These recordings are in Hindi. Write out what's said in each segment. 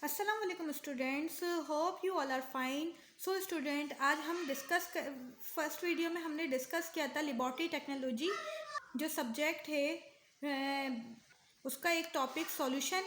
अस्सलाम वालेकुम students, hope you all are fine. So student, आज हम फर्स्ट वीडियो में हमने डिस्कस किया था लेबॉरेटरी टेक्नोलॉजी जो सब्जेक्ट है, उसका एक topic solution.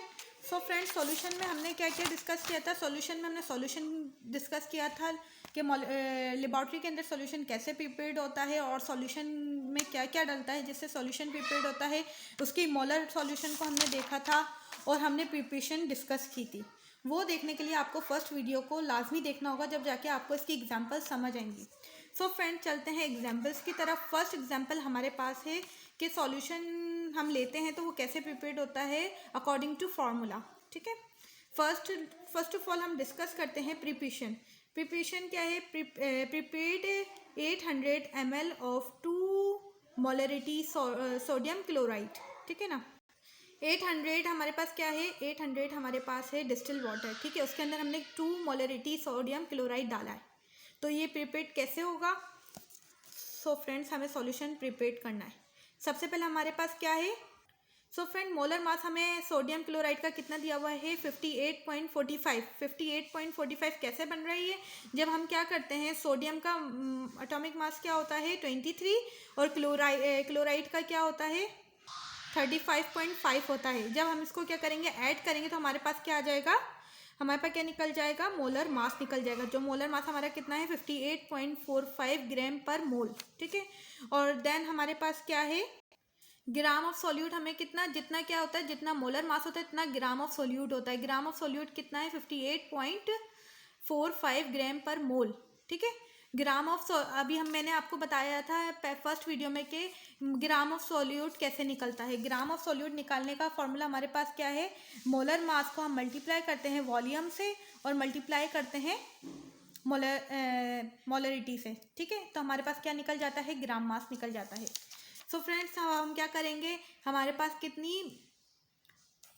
So friends, solution में हमने क्या क्या डिस्कस किया था। सॉल्यूशन में हमने सॉल्यूशन डिस्कस किया था कि लेबॉरेटरी के अंदर सॉल्यूशन कैसे प्रिपेयर्ड होता है और सॉल्यूशन में क्या क्या डलता है जिससे सॉल्यूशन प्रिपेयर्ड होता है। उसकी मोलर सॉल्यूशन को हमने देखा था और हमने प्रिपरेशन डिस्कस की थी। वो देखने के लिए आपको फर्स्ट वीडियो को लाजमी देखना होगा, जब जाके आपको इसकी एग्जांपल समझ आएंगी। सो फ्रेंड, चलते हैं एग्जांपल्स की तरफ। फर्स्ट एग्जांपल हमारे पास है कि सॉल्यूशन हम लेते हैं तो वो कैसे प्रिपेयर्ड होता है अकॉर्डिंग टू फार्मूला। ठीक है, फर्स्ट ऑफ ऑल हम डिस्कस करते हैं प्रिपरेशन। प्रिपरेशन क्या है? Prepared 800 ml of 2 molarity sodium chloride. ठीक है ना, 800 हमारे पास क्या है? 800 हमारे पास है डिस्टिल वाटर। ठीक है, उसके अंदर हमने 2 मोलरिटी सोडियम क्लोराइड डाला है। तो ये प्रिपेयर्ड कैसे होगा? सो फ्रेंड्स, हमें सॉल्यूशन प्रिपेयर्ड करना है। सबसे पहले हमारे पास क्या है? सो फ्रेंड, मोलर मास हमें सोडियम क्लोराइड का कितना दिया हुआ है? 58.45। 58.45 कैसे बन रही है? जब हम क्या करते हैं, सोडियम का एटॉमिक मास क्या होता है? 23, और क्लोराइड का क्या होता है? 35.5 होता है। जब हम इसको क्या करेंगे, ऐड करेंगे, तो हमारे पास क्या आ जाएगा? हमारे पास क्या निकल जाएगा? मोलर मास निकल जाएगा। जो मोलर मास हमारा कितना है? 58.45 ग्राम पर मोल। ठीक है, और देन हमारे पास क्या है? ग्राम ऑफ सोल्यूट हमें कितना, जितना क्या होता है, जितना मोलर मास होता है इतना ग्राम ऑफ सोल्यूट होता है। ग्राम ऑफ सोल्यूट कितना है? 58.45 ग्राम पर मोल। ठीक है, ग्राम ऑफ अभी मैंने आपको बताया था फर्स्ट वीडियो में कि ग्राम ऑफ सोल्यूट कैसे निकलता है। ग्राम ऑफ सोल्यूट निकालने का फॉर्मूला हमारे पास क्या है? मोलर मास को हम मल्टीप्लाई करते हैं वॉल्यूम से और मल्टीप्लाई करते हैं मोलरिटी से। ठीक है, तो हमारे पास क्या निकल जाता है? ग्राम मास निकल जाता है। सो फ्रेंड्स, हम क्या करेंगे, हमारे पास कितनी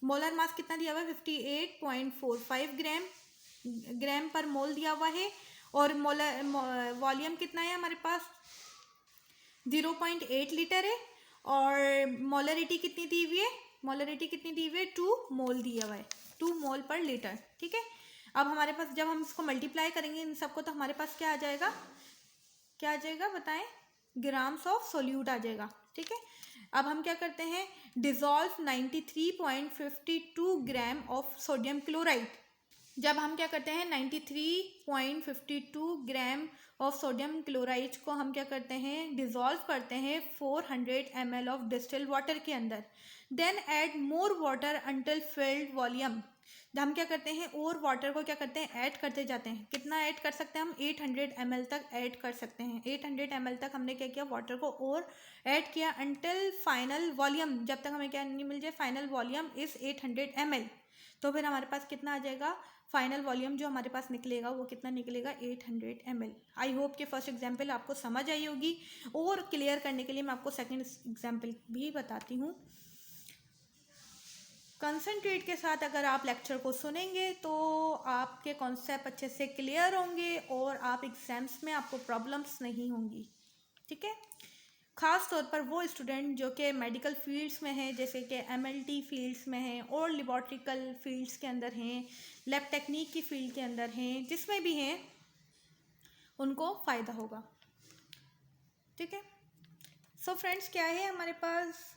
मोलर मास कितना दिया हुआ है? 58.45 ग्राम पर मोल दिया हुआ है। और मोलर वॉल्यूम कितना है हमारे पास? 0.8 लीटर है। और मोलरिटी कितनी दी हुई है? मोलरिटी कितनी दी हुई है? 2 मोल दिया हुआ है, 2 मोल पर लीटर। ठीक है, अब हमारे पास जब हम इसको मल्टीप्लाई करेंगे इन सबको, तो हमारे पास क्या आ जाएगा? क्या आ जाएगा बताएं? ग्राम्स ऑफ सोल्यूट आ जाएगा। ठीक है, अब हम क्या करते हैं, dissolve 93.52 gram of sodium chloride. जब हम क्या करते हैं, 93.52 ग्राम ऑफ सोडियम क्लोराइड को हम क्या करते हैं, डिजॉल्व करते हैं 400 ml ऑफ डिस्टिल्ड वाटर के अंदर। Then add more water until filled volume. हम क्या करते हैं, और वाटर को क्या करते हैं, ऐड करते जाते हैं। कितना ऐड कर सकते हैं हम? 800 ml तक ऐड कर सकते हैं। 800 ml तक हमने क्या किया, वाटर को और ऐड किया अंटिल फाइनल वॉल्यूम, जब तक हमें क्या नहीं मिल जाए, फाइनल वॉल्यूम इज 800 ml। तो फिर हमारे पास कितना आ जाएगा? फाइनल वॉल्यूम जो हमारे पास निकलेगा वो कितना निकलेगा? 800 ml। आई होप कि फर्स्ट एग्जाम्पल आपको समझ आई होगी। और क्लियर करने के लिए मैं आपको सेकंड एग्जाम्पल भी बताती हूँ। कंसंट्रेट के साथ अगर आप लेक्चर को सुनेंगे तो आपके कॉन्सेप्ट अच्छे से क्लियर होंगे और आप एग्जाम्स में आपको प्रॉब्लम्स नहीं होंगी। ठीक है, ख़ास तौर पर वो स्टूडेंट जो कि मेडिकल फील्ड्स में हैं, जैसे कि एमएलटी फील्ड्स में हैं और लेबॉरेटरिकल फील्ड्स के अंदर हैं, लैब टेक्निक की फील्ड के अंदर हैं, जिसमें भी हैं, उनको फ़ायदा होगा। ठीक है, सो फ्रेंड्स, क्या है हमारे पास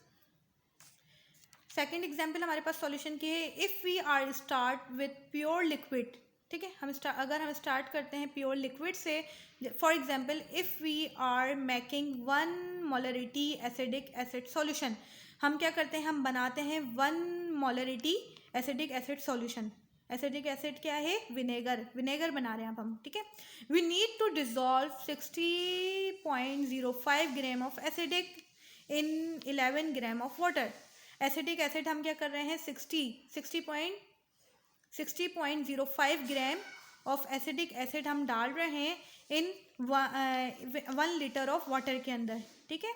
सेकेंड एग्जाम्पल? हमारे पास सॉल्यूशन की है, if we are start with pure liquid. ठीक है, अगर हम स्टार्ट करते हैं प्योर लिक्विड से, for example if we are making 1 molarity acidic acid solution. हम क्या करते हैं, हम बनाते हैं 1 molarity acidic acid solution. Acidic acid क्या है? विनेगर बना रहे हैं अब हम। ठीक है, we need to dissolve 60.05 gram of acidic in 11 gram of water. Acidic acid हम क्या कर रहे हैं, 60.05 ग्राम ऑफ एसिडिक एसिड हम डाल रहे हैं इन 1 लीटर ऑफ वाटर के अंदर। ठीक है,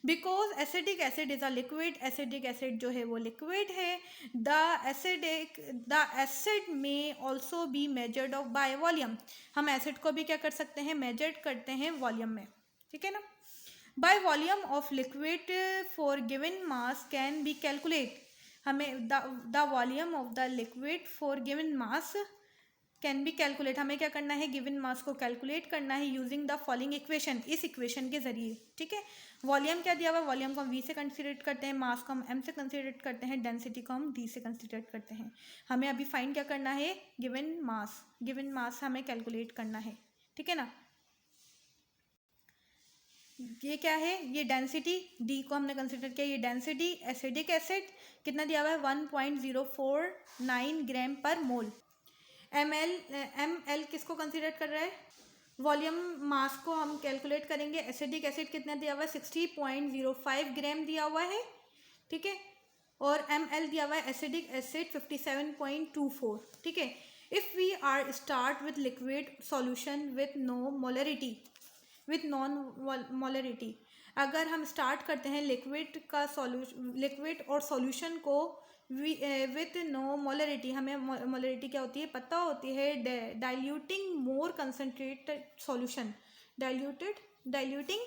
because acidic acid is a liquid. Acidic acid जो है वो लिक्विड है। द एसिड में also be measured of by volume. हम एसिड को भी क्या कर सकते हैं, मेजर्ड करते हैं वॉल्यूम में। ठीक है ना, by volume of liquid for given mass can be calculated। हमें the volume of the liquid for given mass can be calculate, हमें क्या करना है, गिवन मास को कैलकुलेट करना है यूजिंग द फॉलोइंग इक्वेशन, इस इक्वेशन के जरिए। ठीक है, वॉल्यूम क्या दिया हुआ है, वॉल्यूम को हम v से कंसीडर करते हैं, मास को हम m से कंसीडर करते हैं, डेंसिटी को हम d से कंसीडर करते हैं। हमें अभी फाइंड क्या करना है, गिवन मास हमें कैलकुलेट करना है। ठीक है ना, ये क्या है, ये डेंसिटी d को हमने कंसीडर किया, ये डेंसिटी एसिडिक एसिड कितना दिया हुआ है 1.049 ग्राम पर मोल। ml किसको कंसीडर कर रहा है, वॉल्यूम मास को हम कैलकुलेट करेंगे, एसिडिक एसिड कितना दिया हुआ है 60.05 ग्राम दिया हुआ है। ठीक है, और ml दिया हुआ है एसिडिक एसिड 57.24। ठीक है, if we are start with liquid solution with non molarity, अगर हम स्टार्ट करते हैं लिक्विड और सॉल्यूशन को विथ नो मोलरिटी, हमें मोलरिटी क्या होती है पता होती है, diluting more concentrated solution, diluting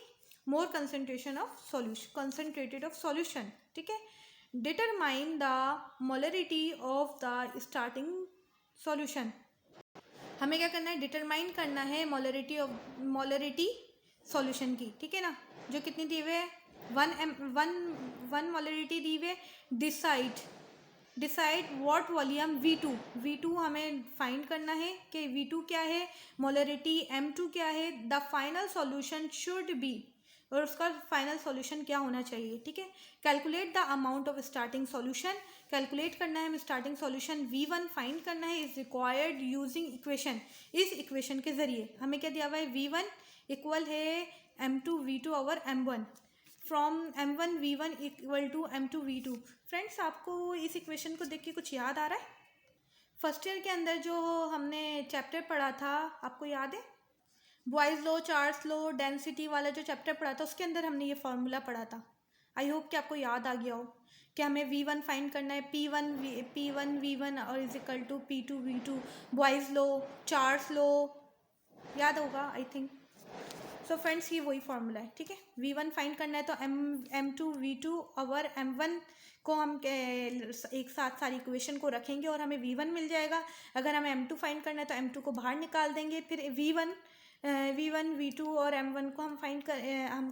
more concentrated of solution. ठीक है, determine the molarity of the starting solution, हमें क्या करना है, डिटरमाइन करना है मोलरिटी सॉल्यूशन की। ठीक है ना, जो कितनी दी हुई है, वन मोलरिटी दी हुई है। डिसाइड व्हाट वॉल्यूम V2 हमें फाइंड करना है कि V2 क्या है, मोलरिटी M2 क्या है, the final solution should be, और उसका फाइनल सॉल्यूशन क्या होना चाहिए। ठीक है, calculate the amount of starting solution, calculate करना है हमें स्टार्टिंग सॉल्यूशन V1 फाइंड करना है, इज रिक्वायर्ड यूजिंग इक्वेशन, इस इक्वेशन के जरिए हमें क्या दिया हुआ है, V1 इक्वल है M2 V2 over M1, from M1 V1 equal to M2 V2। Friends, आपको इस इक्वेशन को देख के कुछ याद आ रहा है, फर्स्ट ईयर के अंदर जो हमने चैप्टर पढ़ा था, आपको याद है, boys law, Charles law, density वाला जो चैप्टर पढ़ा था, उसके अंदर हमने ये फॉर्मूला पढ़ा था। आई होप कि आपको याद आ गया हो कि हमें V1 फाइंड करना है, P1 V1 और is equal to P2 V2, Boyle's law, Charles law, याद होगा आई थिंक। सो फ्रेंड्स, ये वही फॉर्मूला है। ठीक है, V1 फाइंड करना है तो M2 V2 और M1 को हम एक साथ सारी इक्वेशन को रखेंगे और हमें V1 मिल जाएगा। अगर हमें M2 फाइंड करना है तो M2 को बाहर निकाल देंगे, फिर V1 V2 और M1 को हम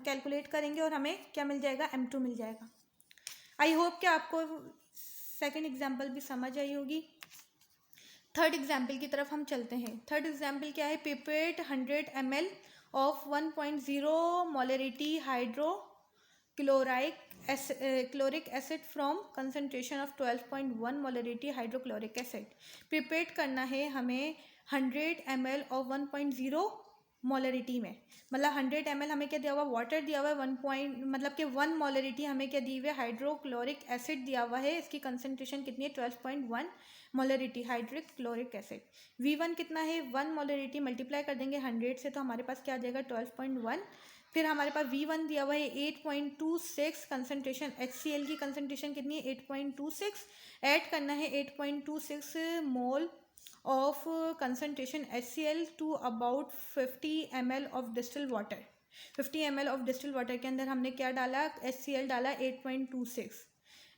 कैलकुलेट करेंगे और हमें क्या मिल जाएगा, M2 मिल जाएगा। आई होप कि आपको सेकेंड एग्जाम्पल भी समझ आई होगी। थर्ड एग्जाम्पल की तरफ हम चलते हैं। थर्ड एग्जाम्पल क्या है, pipette 100 ml of 1.0 molarity chloric acid from concentration of 12.1 molarity hydrochloric acid. Prepare करना है हमें 100 ml ऑफ 1.0 मोलरिटी में, मतलब 100 ml हमें क्या दिया हुआ, वाटर दिया हुआ है, मतलब कि 1 मोलरिटी हमें क्या दी हुई है, हाइड्रोक्लोरिक एसिड दिया हुआ है, इसकी कंसनट्रेशन कितनी है 12.1 मोलरिटी हाइड्रोक्लोरिक एसिड। V1 कितना है, 1 मोलरिटी मल्टीप्लाई कर देंगे 100 से तो हमारे पास क्या आ जाएगा 12.1, फिर हमारे पास V1 दिया हुआ है 8.26 कंसनट्रेशन, HCl की कंसनट्रेशन कितनी है 8.26, ऐड करना है 8.26 mole of concentration HCl to about 50 ml of distil water. 50 ml of distil water के अंदर हमने क्या डाला, HCl डाला 8.26,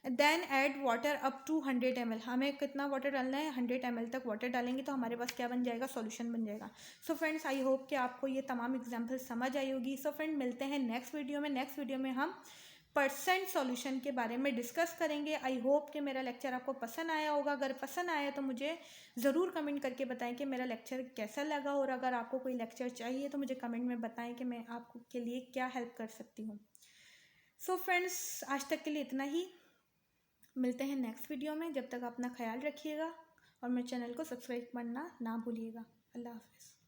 then add water up to 100 ml, हमें कितना वाटर डालना है 100 ml तक वाटर डालेंगे तो हमारे पास क्या बन जाएगा, सॉल्यूशन बन जाएगा। सो फ्रेंड्स, आई होप कि आपको ये तमाम एग्जाम्पल समझ आई होगी। सो फ्रेंड, मिलते हैं नेक्स्ट वीडियो में। नेक्स्ट वीडियो में हम परसेंट सॉल्यूशन के बारे में डिस्कस करेंगे। आई होप कि मेरा लेक्चर आपको पसंद आया होगा। अगर पसंद आया तो मुझे ज़रूर कमेंट करके बताएं कि मेरा लेक्चर कैसा लगा, और अगर आपको कोई लेक्चर चाहिए तो मुझे कमेंट में बताएं कि मैं आपको के लिए क्या हेल्प कर सकती हूँ। सो फ्रेंड्स, आज तक के लिए इतना ही, मिलते हैं नेक्स्ट वीडियो में। जब तक अपना ख्याल रखिएगा और मेरे चैनल को सब्सक्राइब करना ना भूलिएगा। अल्लाह हाफ़िज़।